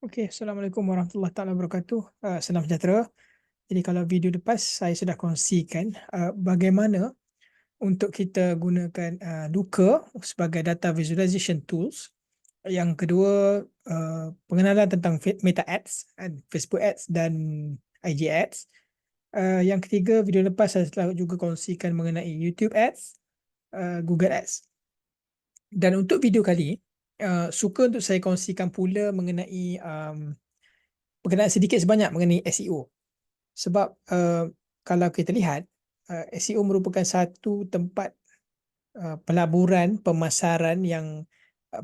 Okey, Assalamualaikum warahmatullahi taala wabarakatuh. Salam sejahtera. Jadi kalau video lepas saya sudah kongsikan bagaimana untuk kita gunakan Looker sebagai data visualization tools. Yang kedua, pengenalan tentang Meta Ads, Facebook Ads dan IG Ads. Yang ketiga, video lepas saya telah juga kongsikan mengenai YouTube Ads, Google Ads. Dan untuk video kali ini, suka untuk saya kongsikan pula mengenai berkenaan sedikit sebanyak mengenai SEO. Sebab kalau kita lihat, SEO merupakan satu tempat pelaburan pemasaran yang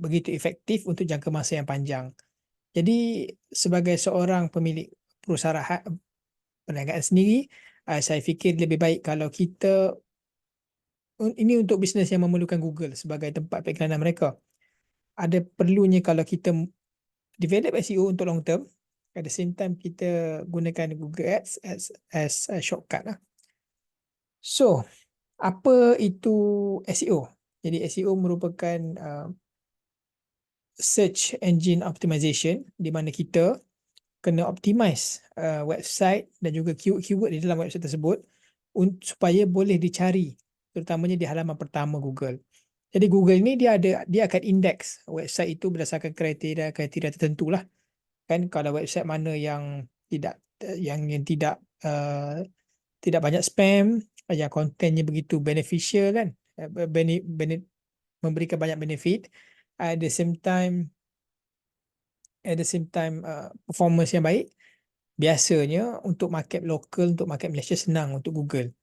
begitu efektif untuk jangka masa yang panjang. Jadi sebagai seorang pemilik perusahaan perniagaan sendiri, saya fikir lebih baik kalau kita ini untuk bisnes yang memerlukan Google sebagai tempat periklanan mereka. Ada perlunya kalau kita develop SEO untuk long term, at the same time kita gunakan Google Ads as a shortcut lah. So, apa itu SEO? Jadi SEO merupakan search engine optimization, di mana kita kena optimize website dan juga keyword di dalam website tersebut supaya boleh dicari, terutamanya di halaman pertama Google. Jadi Google ni dia akan index website itu berdasarkan kriteria tertentu lah. Kan kalau website mana yang tidak tidak banyak spam, yang kontennya begitu beneficial kan, memberikan banyak benefit, at the same time performance yang baik, biasanya untuk market lokal, untuk market Malaysia senang untuk Google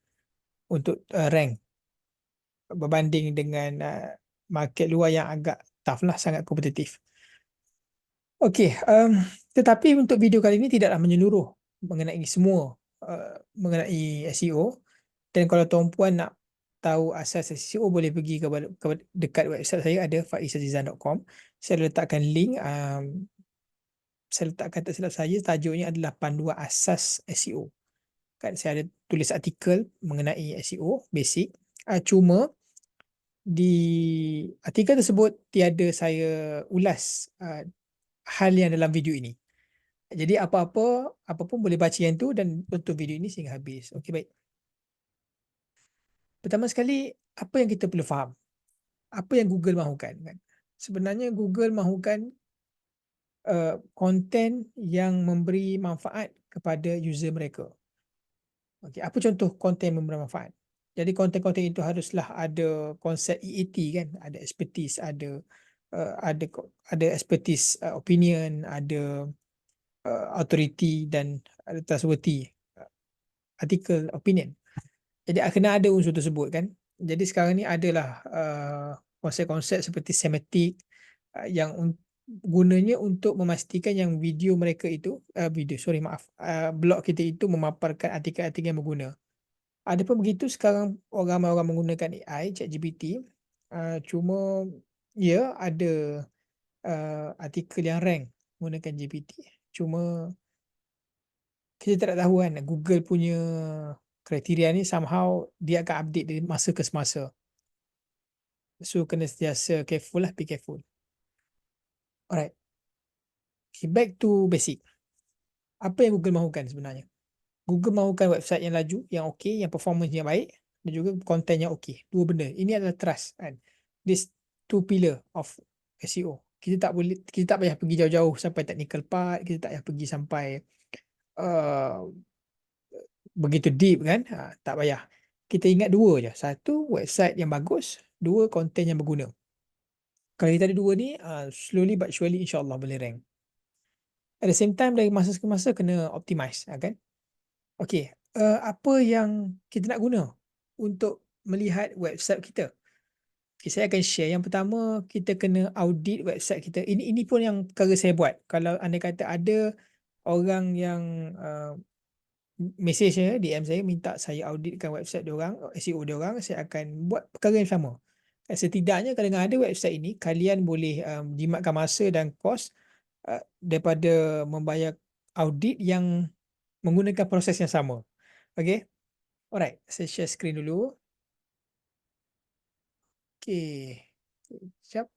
untuk rank berbanding dengan market luar yang agak tough lah, sangat kompetitif. Okey, tetapi untuk video kali ini tidaklah menyeluruh mengenai semua mengenai SEO. Dan kalau tuan-puan nak tahu asas SEO, boleh pergi dekat website saya, ada faizazizan.com. Saya letakkan link, saya letakkan tak silap saya, tajuknya adalah Panduan Asas SEO. Kan saya ada tulis artikel mengenai SEO basic. Cuma di artikel tersebut tiada saya ulas hal yang dalam video ini. Jadi apa pun boleh baca yang tu dan tonton video ini sehingga habis. Okey, baik. Pertama sekali, apa yang kita perlu faham? Apa yang Google mahukan kan? Sebenarnya Google mahukan konten yang memberi manfaat kepada user mereka. Okey, apa contoh konten yang memberi manfaat? Jadi konten-konten itu haruslah ada konsep EAT kan, ada expertise, ada expertise, opinion, ada authority dan ada trustworthy artikel opinion. Jadi kena ada unsur tersebut kan. Jadi sekarang ni adalah konsep-konsep seperti semantik yang gunanya untuk memastikan yang video mereka itu blog kita itu memaparkan artikel-artikel yang berguna. Adapun begitu, sekarang orang menggunakan AI, ChatGPT, cuma ya ada artikel yang rank menggunakan GPT. Cuma kita tak tahu kan, Google punya kriteria ni somehow dia akan update dari masa ke semasa. So kena sentiasa careful lah, be careful. Alright. Okay, back to basic. Apa yang Google mahukan sebenarnya? Google mahukan website yang laju, yang okey, yang performance yang baik dan juga konten yang okey. Dua benda. Ini adalah trust kan. This two pillar of SEO. Kita tak payah pergi jauh-jauh sampai technical part, kita tak payah pergi sampai uh, begitu deep kan. Tak payah. Kita ingat dua je. Satu, website yang bagus. Dua, konten yang berguna. Kalau kita ada dua ni, slowly but surely insyaAllah boleh rank. At the same time, dari masa ke masa kena optimize kan. Okey, apa yang kita nak guna untuk melihat website kita? Okay, saya akan share. Yang pertama, kita kena audit website kita. Ini pun yang perkara saya buat. Kalau anda kata ada orang yang message saya, DM saya, minta saya auditkan website diorang, SEO diorang, saya akan buat perkara yang sama. Setidaknya dengan ada website ini, kalian boleh jimatkan masa dan kos daripada membayar audit yang menggunakan proses yang sama. Okay? Alright, saya share screen dulu. Okay. Sekejap.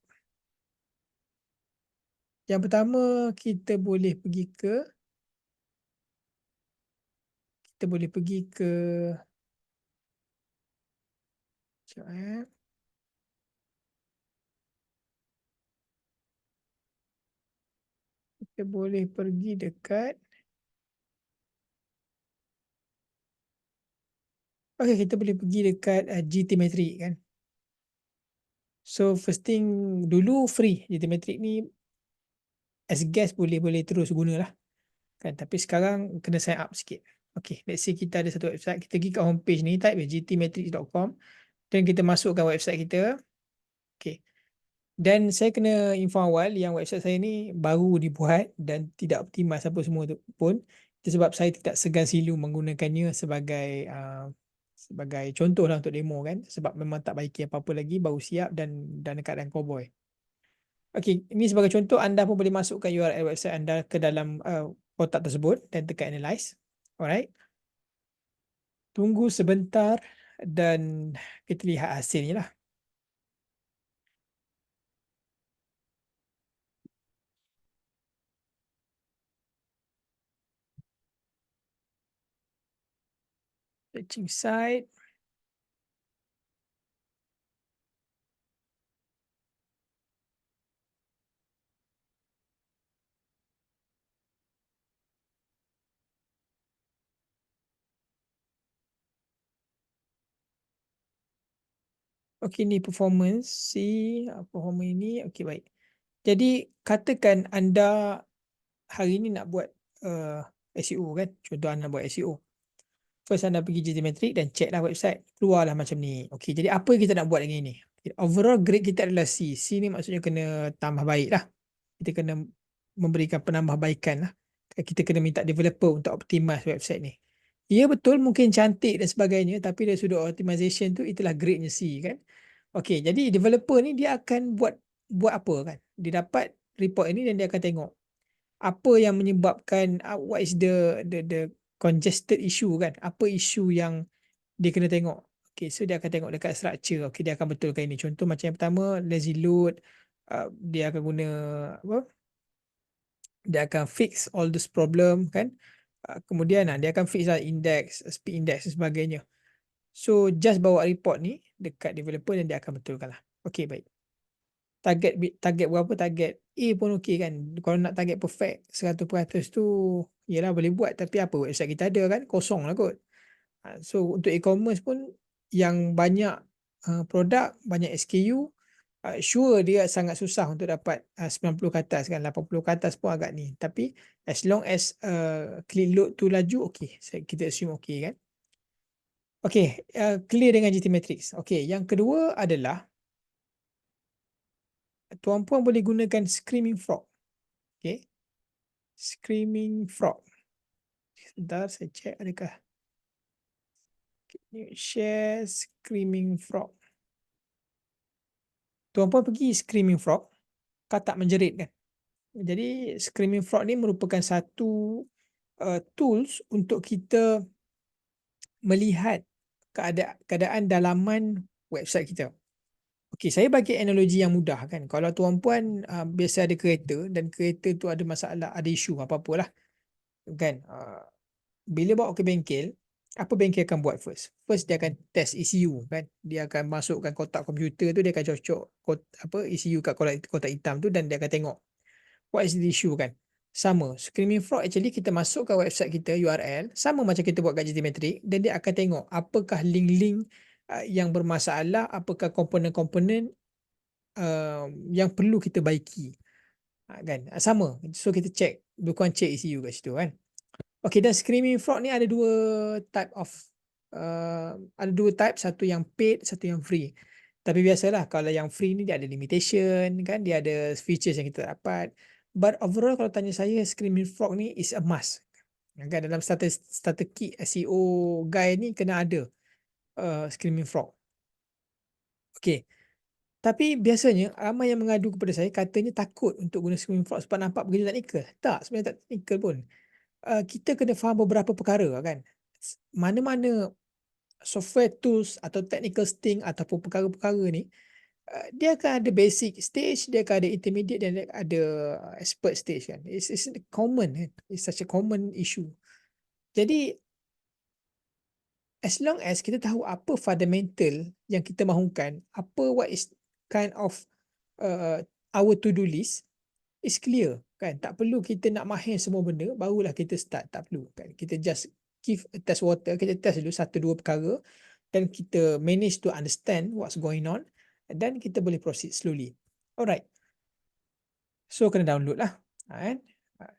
Yang pertama kita boleh pergi ke sekejap, kita boleh pergi dekat kita boleh pergi dekat GT Matrix kan. So first thing dulu free GT Matrix ni, as guest boleh boleh terus guna lah kan, tapi sekarang kena sign up sikit. Okay, let's say kita ada satu website, kita pergi kat homepage ni, type gtmatrix.com dan kita masukkan website kita. Okay, dan saya kena info awal yang website saya ni baru dibuat dan tidak optimal apa semua tu pun. Itu sebab saya tidak segan silu menggunakannya sebagai contoh lah untuk demo kan. Sebab memang tak baiki apa-apa lagi, baru siap dan dekat dengan cowboy. Okey, ini sebagai contoh, anda pun boleh masukkan URL website anda ke dalam kotak tersebut dan tekan analyze. Alright. Tunggu sebentar dan kita lihat hasilnya lah. Searching site. Okey, ni performance. Performance ini. Okey, baik. Jadi, katakan anda hari ni nak buat SEO kan. Contoh anda buat SEO. First anda pergi GT Matrix dan check lah website. Keluarlah macam ni. Okey, jadi apa kita nak buat dengan ni? Overall grade kita adalah C. C ni maksudnya kena tambah baik lah. Kita kena memberikan penambahbaikan lah. Kita kena minta developer untuk optimize website ni. Ya betul, mungkin cantik dan sebagainya, tapi dari sudut optimization tu, itulah grade-nya C kan. Okey, jadi developer ni dia akan buat apa kan? Dia dapat report ini dan dia akan tengok apa yang menyebabkan what is the congested issue kan? Apa isu yang dia kena tengok. Okay, so dia akan tengok dekat structure. Okay, dia akan betulkan ini. Contoh macam yang pertama, lazy load. Dia akan guna apa? Dia akan fix all this problem kan. Kemudian dia akan fix lah index, speed index dan sebagainya. So just bawa report ni dekat developer dan dia akan betulkan lah. Okay, baik. Target berapa? Target A pun okey kan. Kalau nak target perfect 100% tu, yelah boleh buat, tapi apa website kita ada kan, kosong lah kot. So untuk e-commerce pun yang banyak produk, banyak SKU, sure dia sangat susah untuk dapat 90 ke atas kan, 80 ke atas pun agak ni. Tapi as long as click load tu laju, okey. Kita assume okey kan. Okey, clear dengan GT Matrix. Okey, yang kedua adalah tuan-puan boleh gunakan Screaming Frog. Okey. Screaming Frog. Sebentar saya check adakah share Screaming Frog. Tuan-puan pergi Screaming Frog, katak menjerit kan. Jadi Screaming Frog ni merupakan satu tools untuk kita melihat keadaan dalaman website kita. Okey, saya bagi analogi yang mudah kan. Kalau tuan-puan biasa ada kereta dan kereta tu ada masalah, ada isu apa-apalah kan. Bila bawa ke bengkel, apa bengkel akan buat first? First dia akan test ECU kan. Dia akan masukkan kotak komputer tu, dia akan cocok ECU kat kotak hitam tu dan dia akan tengok what is the issue kan. Sama, Screaming Frog actually kita masuk ke website kita URL, sama macam kita buat kat GT Matrix, dan dia akan tengok apakah link-link yang bermasalah, apakah komponen-komponen yang perlu kita baiki. Kan? Sama, so kita check, bukan check ECU kat situ kan. Okay, dan Screaming Frog ni ada dua type, satu yang paid, satu yang free. Tapi biasalah kalau yang free ni dia ada limitation kan, dia ada features yang kita dapat. But overall kalau tanya saya, Screaming Frog ni is a must. Kan dalam starter kit SEO guide ni kena ada Screaming Frog. Okay. Tapi biasanya ramai yang mengadu kepada saya, katanya takut untuk guna Screaming Frog sebab nampak begitu teknikal. Tak, sebenarnya tak teknikal pun. Kita kena faham beberapa perkara kan. Mana-mana software tools atau technical sting ataupun perkara-perkara ni dia akan ada basic stage, dia akan ada intermediate dan dia ada expert stage kan. It's common kan. It's such a common issue. Jadi as long as kita tahu apa fundamental yang kita mahukan, what is kind of our to-do list is clear kan. Tak perlu kita nak mahir semua benda barulah kita start, tak perlu kan. Kita just give a test water, kita test dulu satu dua perkara dan kita manage to understand what's going on dan kita boleh proceed slowly. Alright. So kena download lah kan.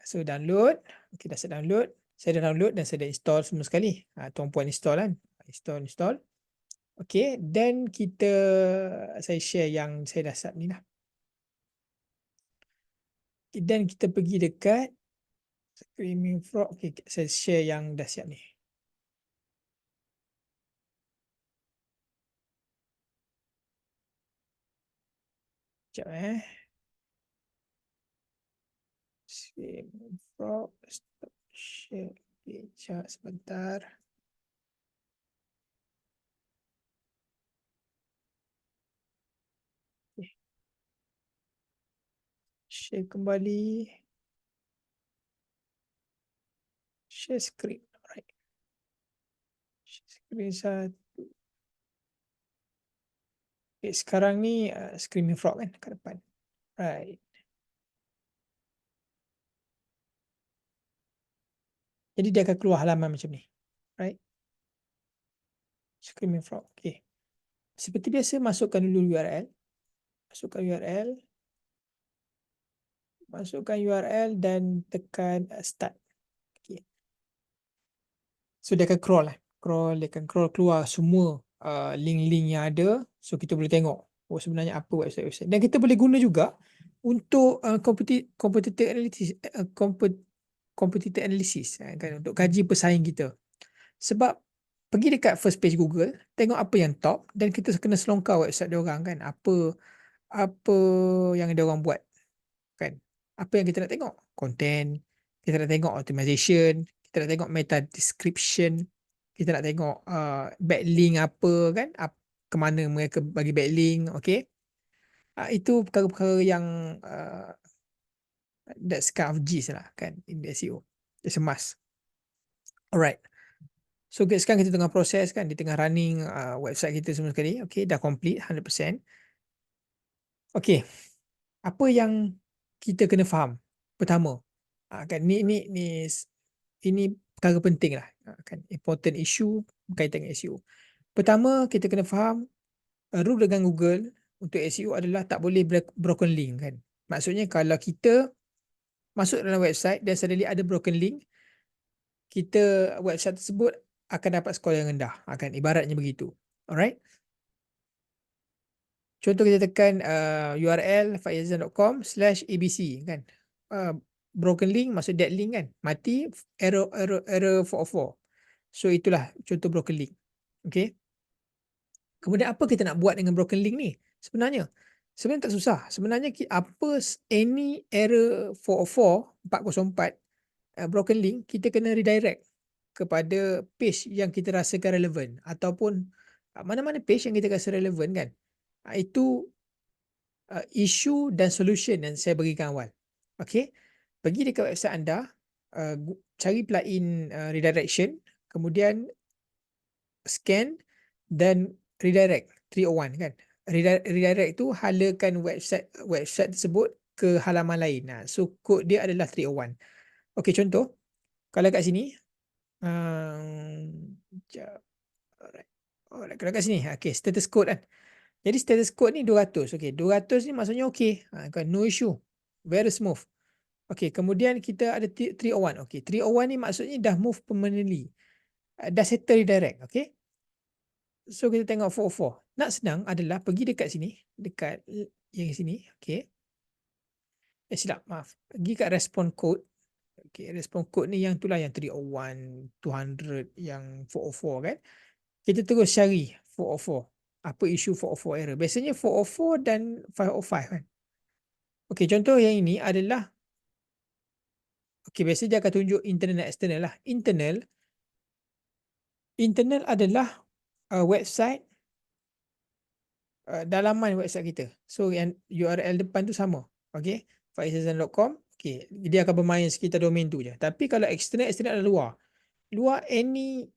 So download, okay, dah set download. Saya dah download dan saya dah install semua sekali. Tuan puan install kan. Install. Okay, then saya share yang saya dah set ni lah. Dan kita pergi dekat Screaming Frog. Okay, saya share yang dah siap ni. Sekejap Screaming Frog. Stop share. Sekejap sebentar. Okay. Share kembali. Share screen. Alright. Share screen satu. Okay, sekarang ni Screaming Frog kan kat depan. Right. Jadi dia akan keluar halaman macam ni. Right. Screaming Frog. Okay. Seperti biasa masukkan dulu URL. Masukkan URL dan tekan start. Okay. So dia akan crawl lah. Dia akan crawl keluar semua link-link yang ada. So kita boleh tengok sebenarnya apa website-website. Dan kita boleh guna juga untuk competitor analysis kan, untuk kaji pesaing kita. Sebab pergi dekat first page Google, tengok apa yang top dan kita kena selongkar website dia orang kan. Apa yang dia orang buat kan. Apa yang kita nak tengok? Content, kita nak tengok optimization, kita nak tengok meta description, kita nak tengok backlink apa kan, ke mana mereka bagi backlink, okay. Itu perkara-perkara yang that's kind of gist lah kan in the SEO. It's a must. Alright. So sekarang kita tengah proses kan, di tengah running website kita semua sekali. Okay, dah complete 100%. Okay, apa yang kita kena faham? Pertama, kan ini perkara penting lah kan, important issue berkaitan dengan SEO. Pertama, kita kena faham rule dengan Google untuk SEO adalah tak boleh broken link kan. Maksudnya kalau kita masuk dalam website dan suddenly ada broken link, website tersebut akan dapat skor yang rendah. Akan ibaratnya begitu. Alright. Contoh kita tekan URL faizan.com/abc kan. Broken link maksud dead link kan. Mati, error 404. So itulah contoh broken link. Okay. Kemudian apa kita nak buat dengan broken link ni? Sebenarnya tak susah. Sebenarnya any error 404 broken link, kita kena redirect kepada page yang kita rasakan relevan ataupun mana-mana page yang kita rasa relevan kan. Itu issue dan solution yang saya berikan awal. Okay. Pergi dekat website anda, cari plugin redirection, kemudian scan dan redirect 301 kan. Redirect tu halakan website tersebut ke halaman lain. So kod dia adalah 301. Okey, contoh kalau kat sini alright, kalau kat sini okey, status code kan. Jadi status code ni 200. Okey, 200 ni maksudnya okey. Kan, no issue. Very smooth. Okey, kemudian kita ada 301. Okey, 301 ni maksudnya dah move permanently. Dah settle redirect, okey. So kita tengok 404. Nak senang adalah pergi dekat sini, dekat yang sini, okey. Silap, maaf. Pergi kat respond code. Okey, respond code ni yang itulah yang 301, 200, yang 404 kan. Kita terus cari 404. Apa isu 404 error? Biasanya 404 dan 505 kan. Okey, contoh yang ini adalah biasa dia akan tunjuk internal dan external lah. Internal adalah website dalaman website kita. So yang URL depan tu sama. Okay. faizazan.com. Okay. Dia akan bermain sekitar domain tu je. Tapi kalau external adalah luar. Luar any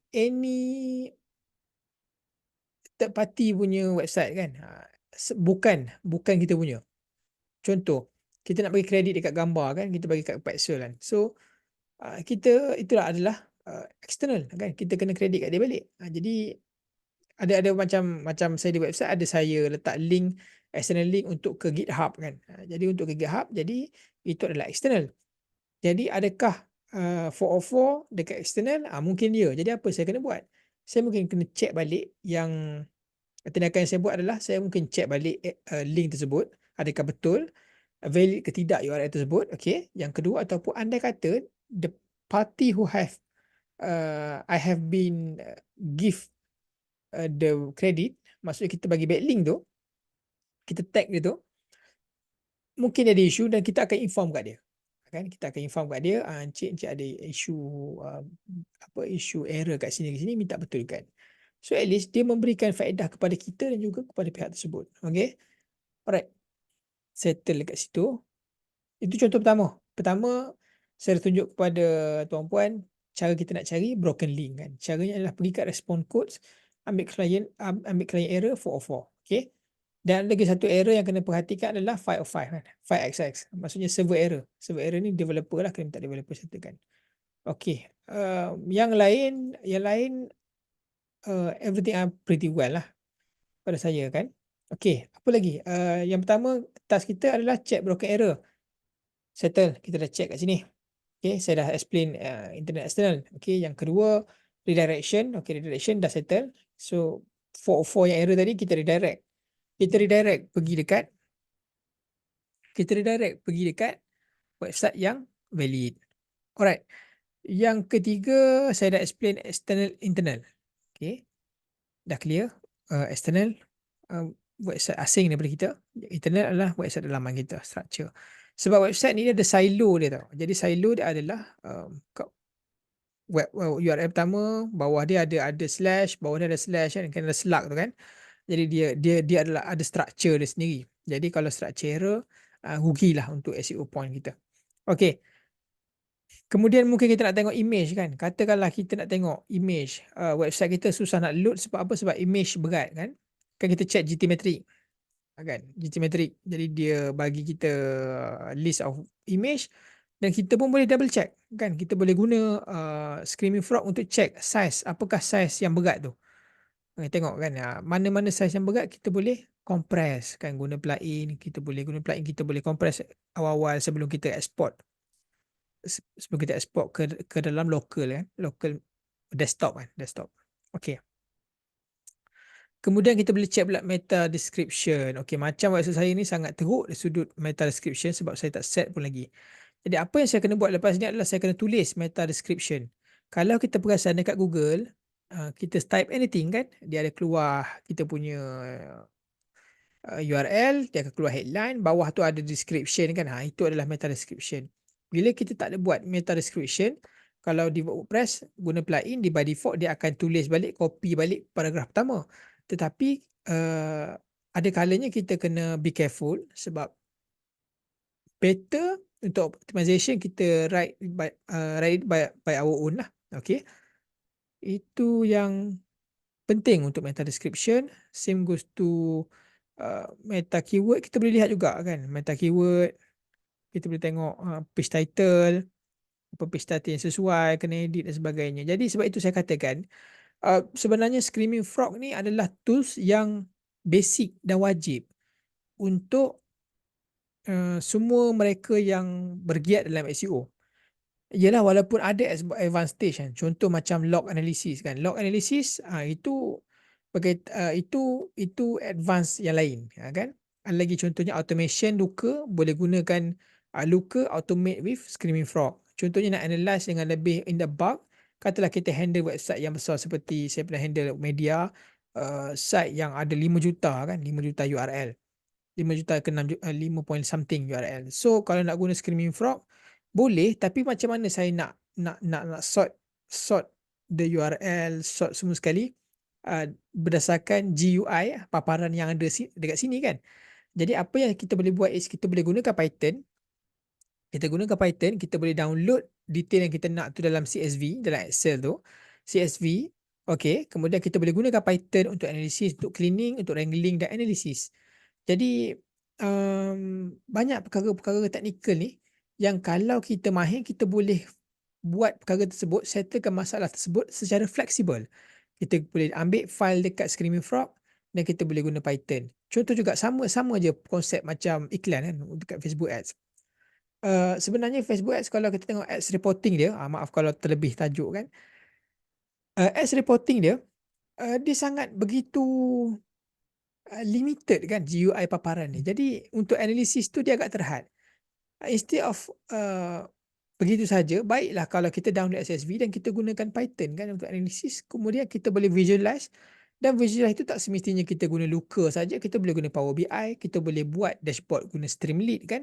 third party punya website kan. Bukan kita punya. Contoh, kita nak bagi kredit dekat gambar kan, kita bagi kat pixel kan. So kita itulah adalah external kan. Kita kena kredit kat dia balik. Jadi ada macam saya di website ada saya letak link external link untuk ke GitHub kan. Jadi untuk ke GitHub, jadi itu adalah external. Jadi adakah 404 dekat external? Mungkin ya. Jadi apa saya kena buat? Saya mungkin kena check balik yang tindakan yang saya buat adalah saya mungkin check balik link tersebut adakah betul valid ke tidak URL tersebut. Okay. Yang kedua, ataupun andai kata the party who have I have been give the credit, maksudnya kita bagi backlink tu, kita tag dia tu, mungkin ada isu dan kita akan inform kat dia. Kan, kita akan inform kat dia, encik ada isu isu error kat sini minta betulkan. So at least dia memberikan faedah kepada kita dan juga kepada pihak tersebut. Okay. Alright. Settle dekat situ. Itu contoh pertama. Pertama, saya tunjuk kepada tuan puan cara kita nak cari broken link kan. Caranya adalah pergi kat response codes, ambil client error 404. Okay. Dan lagi satu error yang kena perhatikan adalah 505 kan. 5xx. Maksudnya server error. Server error ni developer lah, kena minta developer settlekan. Okay. Yang lain everything are pretty well lah pada saya kan. Okay. Apa lagi? Yang pertama task kita adalah check broken error. Settle. Kita dah check kat sini. Okay. Saya dah explain internet external. Okay. Yang kedua redirection. Okay. Redirection dah settle. So 404 yang error tadi kita redirect. Kita redirect pergi dekat website yang valid. Alright. Yang ketiga, saya dah explain external, internal. Okay. Dah clear. External, website asing daripada kita. Internal adalah website dalaman kita, structure. Sebab website ni dia ada silo dia tau. Jadi silo dia adalah web URL pertama, bawah dia ada slash, bawah dia ada slash kan ada slug tu kan. Jadi dia adalah ada structure dia sendiri. Jadi kalau structure error, rugilah untuk SEO point kita. Okay. Kemudian mungkin kita nak tengok image kan. Katakanlah kita nak tengok image, website kita susah nak load sebab apa? Sebab image berat kan. Kan kita check GTmetrix kan. GTmetrix. Jadi dia bagi kita list of image dan kita pun boleh double check kan. Kita boleh guna Screaming Frog untuk check size. Apakah size yang berat tu? Tengok kan, mana-mana size yang berat kita boleh compress kan, guna plugin. Kita boleh guna plugin, kita boleh compress awal-awal sebelum kita export ke dalam local kan, local desktop kan, desktop. Okay. Kemudian kita boleh check pula meta description. Okay, macam website saya ni sangat teruk dari sudut meta description sebab saya tak set pun lagi. Jadi apa yang saya kena buat lepas ni adalah saya kena tulis meta description. Kalau kita perasan dekat Google, kita type anything kan, dia ada keluar kita punya URL, dia akan keluar headline, bawah tu ada description kan. Itu adalah meta description. Bila kita tak ada buat meta description, kalau di WordPress guna plugin, di by default dia akan tulis balik, copy balik paragraf pertama. Tetapi ada kalanya kita kena be careful sebab better untuk optimization kita write it by our own lah. Okay. Itu yang penting untuk meta description. Same goes to meta keyword. Kita boleh lihat juga kan, meta keyword. Kita boleh tengok page title, apa page title yang sesuai, kena edit dan sebagainya. Jadi sebab itu saya katakan sebenarnya Screaming Frog ni adalah tools yang basic dan wajib untuk semua mereka yang bergiat dalam SEO. Yalah, walaupun ada advanced stage kan. Contoh macam log analysis kan. Log analysis itu advance yang lain kan. Ada lagi contohnya automation Looker, boleh gunakan Looker automate with Screaming Frog. Contohnya nak analyze dengan lebih in the bulk, katalah kita handle website yang besar seperti saya pernah handle media site yang ada 5 juta kan, 5 juta URL. 5 juta ke 6 5 point something URL. So kalau nak guna Screaming Frog boleh, tapi macam mana saya nak sort the URL, sort semua sekali. berdasarkan GUI paparan yang ada dekat sini kan. Jadi apa yang kita boleh buat is kita boleh gunakan Python. Kita gunakan Python, kita boleh download detail yang kita nak tu dalam CSV, dalam Excel tu. CSV, okey. Kemudian kita boleh gunakan Python untuk analisis, untuk cleaning, untuk wrangling dan analisis. Jadi banyak perkara-perkara teknikal ni yang kalau kita mahir, kita boleh buat perkara tersebut, settlekan masalah tersebut secara fleksibel. Kita boleh ambil file dekat Screaming Frog dan kita boleh guna Python. Contoh juga sama je konsep macam iklan kan dekat Facebook Ads. Sebenarnya Facebook Ads kalau kita tengok ads reporting dia, maaf kalau terlebih tajuk kan. Ads reporting dia, dia sangat begitu limited kan GUI paparan ni. Jadi untuk analisis tu dia agak terhad. Instead of begitu saja, baiklah kalau kita download SSV dan kita gunakan Python kan untuk analisis, kemudian kita boleh visualize, dan visualize itu tak semestinya kita guna Looker saja, kita boleh guna Power BI, kita boleh buat dashboard guna Streamlit kan.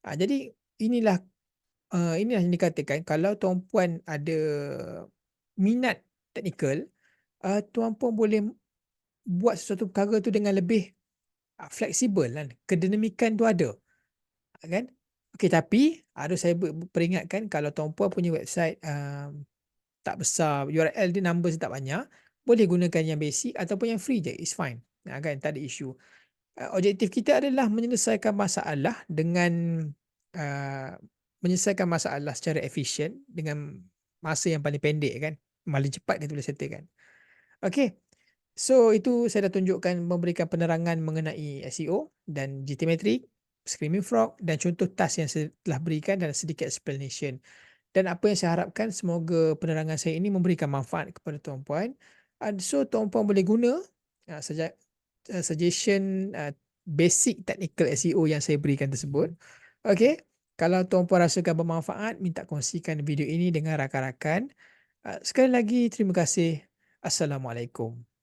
Jadi inilah yang dikatakan kalau tuan puan ada minat teknikal, tuan puan boleh buat sesuatu perkara tu dengan lebih fleksibel kan. Kedinamikan tu ada kan. Okey, tapi harus saya peringatkan kalau tuan puan punya website tak besar, URL dia numbers tak banyak, boleh gunakan yang basic ataupun yang free je, it's fine. Kan, tak ada isu. Objektif kita adalah menyelesaikan masalah dengan menyelesaikan masalah secara efisien dengan masa yang paling pendek kan. Paling cepat kita boleh settlekan. Okey. So itu saya dah tunjukkan memberikan penerangan mengenai SEO dan GTmetrix, Screaming Frog dan contoh task yang saya telah berikan dan sedikit explanation. Dan apa yang saya harapkan semoga penerangan saya ini memberikan manfaat kepada tuan-puan. So tuan-puan boleh guna suggestion basic technical SEO yang saya berikan tersebut. Okey. Kalau tuan-puan rasakan bermanfaat, minta kongsikan video ini dengan rakan-rakan. Sekali lagi terima kasih. Assalamualaikum.